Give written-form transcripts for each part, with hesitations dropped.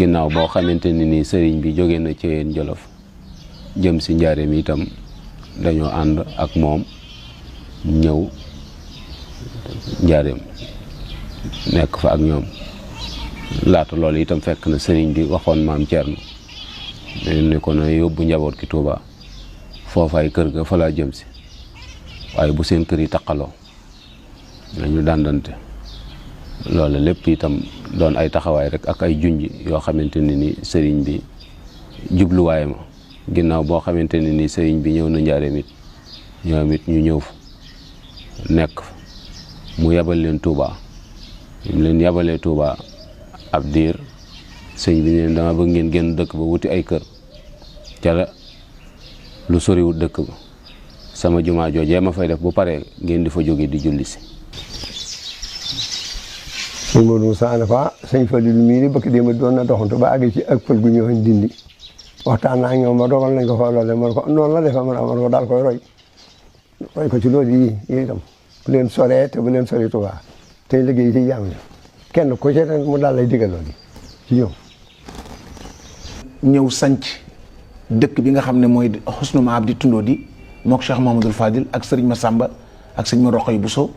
ginnaaw boo xamante ne ni sëriñ bi jóge na ci Jolof jëm si njaareem itam dañoo ànd ak moom ñëw njaareem nekk fa ak ñoom. laata loolu itam fekk na sëriñ bi waxoon maam Thierno ne ko na yóbbu njaboot ki Touba foofaay kër ga fa laa jëm si waaye bu seen kër yi taqaloo nañu dàndante. loolu lépp itam doon ay taxawaay rek ak ay junj yoo xamante ne ni sëriñ bi jubluwaay ma ginnaaw boo xamante ne ni sëriñ bi ñëw na njaareem it ñoom it ñu ñëw fa nekk mu yabal leen Touba mu leen yabalee Touba ab diir sëñ bi ne dama bëgg ngeen génn dëkk ba wuti ay kër ca la lu soriwut dëkk ba sama jumaa joojee ma fay def bu paree ngeen di fa jóge di julli si. sëñ Modou Moussa ne fa sëñ Fallou mii ni bëkk démb doon na doxantu ba àgg ci ak pël gu ñëw Ndindi waxtaan naa ak ñoom ba dogal nañ ko fa loole man ko noonu la defa man ko daal koy roy ko ci loolu yi itam bu leen soree te bu leen sori Tuubaa tey liggéey ci jàmm kenn ku ci mu daal lay digal loolu ci ñëw sanc dëkk bi nga xam ne mooy Husnu Maab di tundoo di mook Cheikh Mahamadul Fadil ak sëriñ Massamba ak sëriñ ma Roqoy Bousso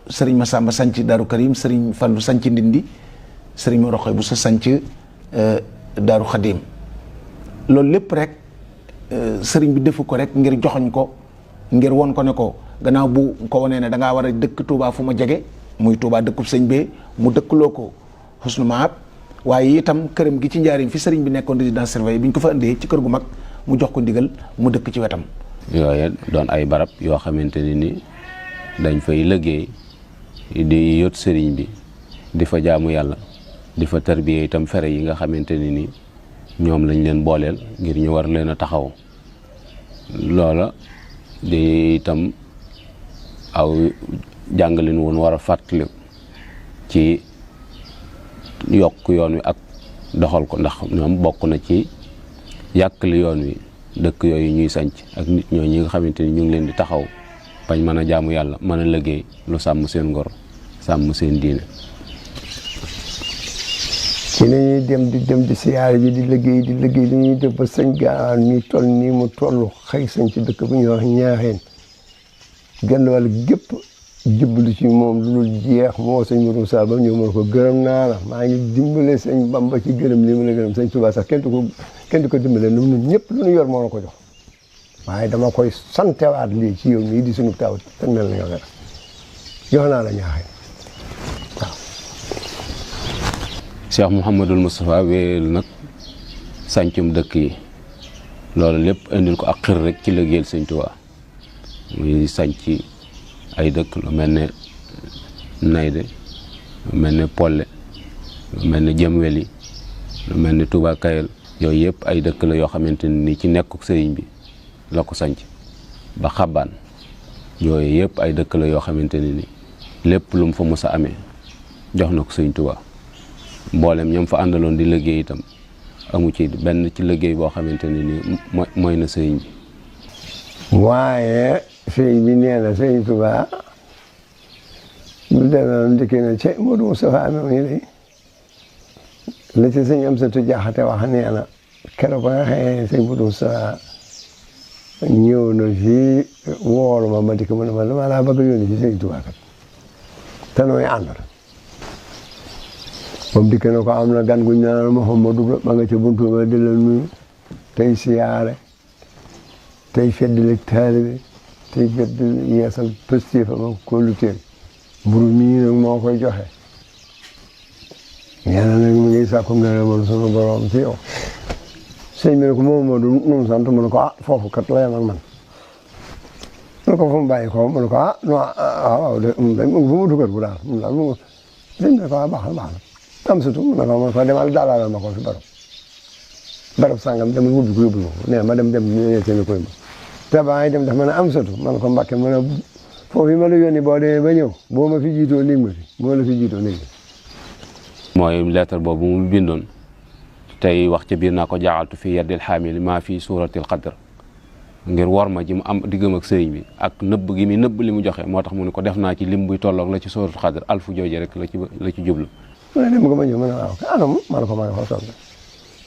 sëriñ Massamba sanc Daaru Karim sëriñ Fallu sanc Ndindi sëriñ ma Roqoy Bousso sanc Daaru Xadim loolu lépp rek sëriñ bi defu ko rek ngir joxoñ ko ngir won ko ne ko gannaaw bu ko wanee ne da ngaa war a dëkk Touba fu ma jege muy Touba dëkkub sëñ bee mu dëkkloo ko Husnu Maab waaye itam këram gi ci njaarim fi sëriñ bi nekkoon résidence surveillée bi ñu ko fa indee ci kër gu mag mu jox ko ndigal mu dëkk ci wetam. yooye doon ay barab yoo xamante ne ni dañ fay liggéey di yot sëriñ bi di fa jaamu yàlla di fa tarbiye itam fere yi nga xamante ne ni ñoom lañ leen booleel ngir ñu war leen a taxaw loola di itam aw jàngalin woon war a fàttali ci yokk yoon wi ak doxal ko ndax ñoom bokk na ci yàkkali yoon wi dëkk yooyu ñuy sanc ak nit ñoo ñi nga xamante ni ñu ngi leen di taxaw bañ mën a jaamu yàlla mën a liggéey lu sàmm seen ngor sàmm seen diine. ci la ñuy dem di siyaare ji di liggéey li ñuy def ba sëñ Gaawaan mi toll nii mu toll xëy sañ ci dëkk bu ñuy wax Ñaaxeen genn wàll gépp jublu ci moom lu dul jeex moo sëñ Modou Moussa ba ñëw mën ko gërëm naa la maa ngi dimbale sëñ Bamba ci gërëm li mu la gërëm sëñ Touba sax kenn du ko dimbale nu ñëpp lu ñu yor moo la ko jox waaye dama koy santewaat lii ci yow mii di sunu taw te mel na nga jox naa la Ñaaxeen waaw. Cheikh Mouhamadul Moustapha wéyal nag sàncum dëkk yi loolu lépp indil ko ak xir rek ci liggéeyal sëñ Touba muy sànc ay dëkk lu mel ne Nayde lu mel ne Polle lu mel ne Jëmweli lu mel ne Touba Kayel yooyu yëpp ay dëkk la yoo xamante ni ci nekkuk sëriñ bi la ko sanc ba Xabaan yooyu yëpp ay dëkk la yoo xamante ni lépp lu mu fa mos a amee jox na ko sëriñ Touba mboolem ñoom fa àndaloon di liggéey itam amu ci benn ci liggéey boo xamante ni mooy na sëriñ bi. waaye sëriñ bi nee na sëriñ Touba lu demee ndikkee na ci Modou Moustapha amee nii lay la ci sëñ Amsatu Jaxate wax nee na keroog ba nga xëyee sëñ Modou Moustapha ñëw na fii woolu ma dikk mu ne ma dama laa bëgg a yónni ci sëriñ Touba kat te nooy àndal moom dikk na ko am na gan gu ñu naan Mouhamadou ba nga ca buntu ba di la nuyu tey siyaare tey feddali taalibe tey feddali yeesal pëstéefa ma kóoluteen mburu mii nag moo koy joxe ñeena nag mi ngi sàkku ngërëmal sunu borom ci yow sëñ bi ne ko Mouhamadou nu mu sant mu ne ko foofu kat la yem ak man mu ne ko fu mu bàyyi ko mu ne ko waaw de bu ma dugal bu daal sëñ bi ne ko baax na am surtout mu ne ko demal daalaalal ma ko fi barab sàngam demal wubbi ko yóbbu ma ko nee ma dem ñetteel koy ma te ba ngay dem daf ma ne am surtout man ko Mbàkke ma ne foofu ma la yónni boo demee ba ñëw boo ma fi jiitoo néeg ma fi moo la fi jiitoo néeg mooy lettre boobu mu bindoon tey wax ci biir naa ko jaaxaltu fi yaddil xaamil maa fi suuratil qadr ngir war ma ji mu am diggam ak sëriñ bi ak nëbb gi mi nëbb li mu joxe moo tax mu ne ko def naa ci lim buy tolloog la ci suuratul qadr alfu jooje rek la ci jublu mu ne dem nga ma ñëw mu ne waaw anam ma ne ko maa ngi fa sotti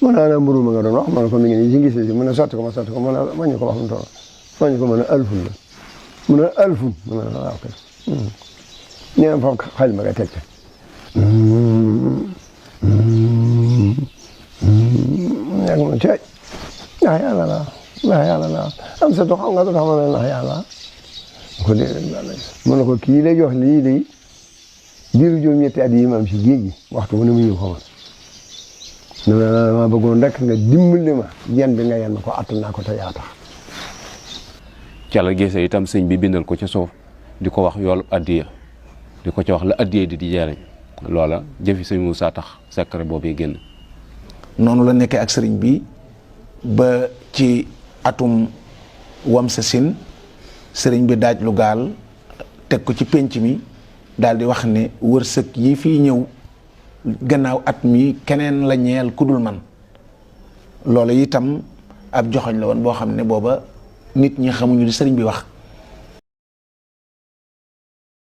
mu ne ana mburu ma nga doon wax ma ne ko mi ngi nii si ngis si mu ne sotti ko ma sotti ko mu ne ma ñu ko wax mu toll ma ñu ko mu ne alfun la mu ne alfun mu ne waaw kay nee na foofu xel ma nga teg ca nekk ma ceej ndax yàlla la ndax yàlla la am sa to xam nga tax ma ne ndax yàlla ko déedéet mu ne ko kii lay jox lii de diiru juróom-ñetti at yi ma am si géej gi waxtu bu ne mu ñëw ko man ma bëggoon rek nga dimbali ma yan bi nga yan ma ko attan naa ko te yaa tax Cala Gese itam sëñ bi bindal ko ca suuf di ko wax yoolu addiya di ko ca wax la addiya di jariñ loola jëfi sëñ Moussa tax secret boobu génn. noonu la nekkee ak sëriñ bi ba ci atum wam sa sin sëriñ bi daaj lu gaal teg ko ci pénc mi daal di wax ne wërsëg yi fii ñëw gannaaw at mi keneen la ñeel kudul man loolu itam ab joxoñ la woon boo xam ne booba nit ñi xamuñu li sëriñ bi wax